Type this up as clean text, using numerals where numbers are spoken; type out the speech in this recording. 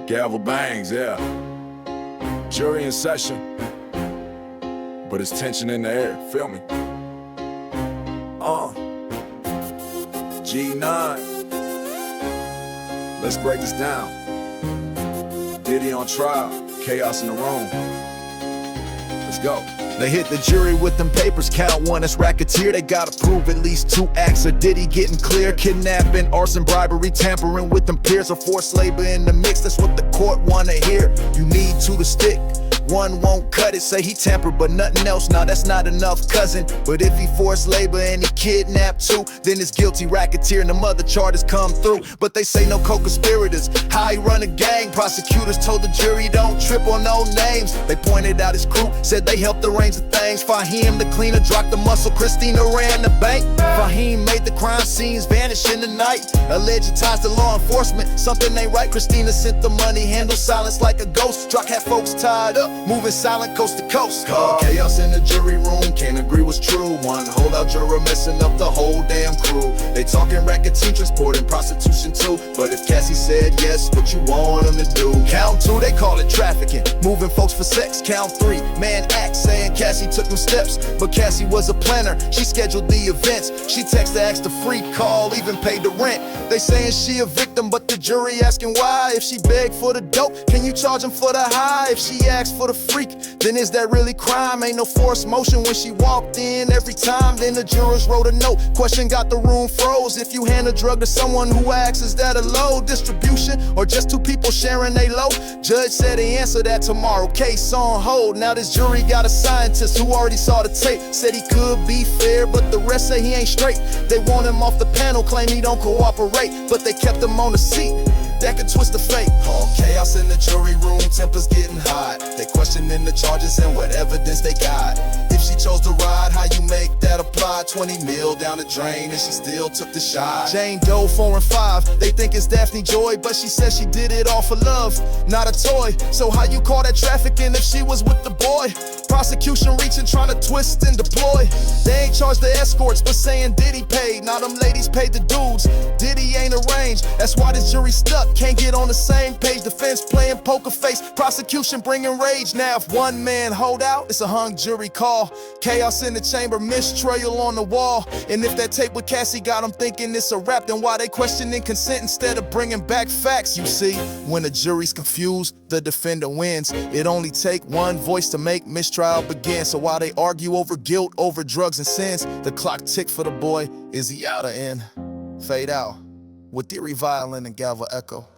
Gavel bangs, yeah. Jury in session, but it's tension in the air, feel me? G9. Let's break this down. Diddy on trial, chaos in the room. Let's go. They hit the jury with them papers, count one as racketeer. They gotta prove at least 2 acts of Diddy getting clear. Kidnapping, arson, bribery, tampering with them peers, or forced labor in the mix. That's what the court wanna hear. You need 2 to stick, 1 won't cut it. Say he tampered but nothing else, nah, that's not enough, cousin. But if he forced labor and he kidnapped 2, then it's guilty racketeer and the other charges come through. But they say no co-conspirators, how he run a gang. Prosecutors told the jury don't trip on no names. They pointed out his crew, said they helped arrange the things. Fahim the cleaner dropped the muscle, Christina ran the bank. Fahim made the crime scenes vanish in the night. Alleged ties to law enforcement, something ain't right. Christina sent the money, handled silence like a ghost. Drock had folks tied up, moving silent coast to coast. Chaos in the jury room, can't agree what's true. One holdout juror messing up the whole damn crew. They talking racketeering, transporting prostitution too. But if Cassie said yes, what you want them to do? Count 2, they call it trafficking, moving folks for sex. Count 3, man act, saying Cassie took them steps. But Cassie was a planner, she scheduled the events. She texted, asked a free call, even paid the rent. They saying she a victim, but the jury asking why. If she begged for the dope, can you charge him for the high? If she asked for the freak, then is that really crime? Ain't no forced motion when she walked in every time. Then the jurors wrote a note, question got the room froze. If you hand a drug to someone who asks, is that a low distribution or just 2 people sharing they load? Judge said he answer that tomorrow, case on hold. Now this jury got a scientist who already saw the tape. Said he could be fair, but the rest say he ain't straight. They want him off the panel, claim he don't cooperate, but they kept him on the seat. That could twist the fate. All chaos in the jury room, tempers getting hot. They questioning the charges and what evidence they got. If she chose to ride, how you make that apply? 20 mil down the drain and she still took the shot. Jane Doe 4 and 5, they think it's Daphne Joy, but she says she did it all for love, not a toy. So how you call that trafficking if she was with the boy? Prosecution reaching, trying to twist and deploy. They ain't charged the escorts, but saying Diddy paid. Now them ladies paid the dudes, Diddy ain't arranged. That's why this jury stuck, can't get on the same page. Defense playing poker face, prosecution bringing rage. Now if 1 man hold out, it's a hung jury call. Chaos in the chamber, mistrial on the wall. And if that tape with Cassie got them thinking it's a rap, then why they questioning consent instead of bringing back facts? You see, when the jury's confused, the defendant wins. It only take 1 voice to make mistrial begin. So while they argue over guilt, over drugs and sins, the clock tick for the boy. Is he out or in? Fade out with Diddy violin and gavel echo.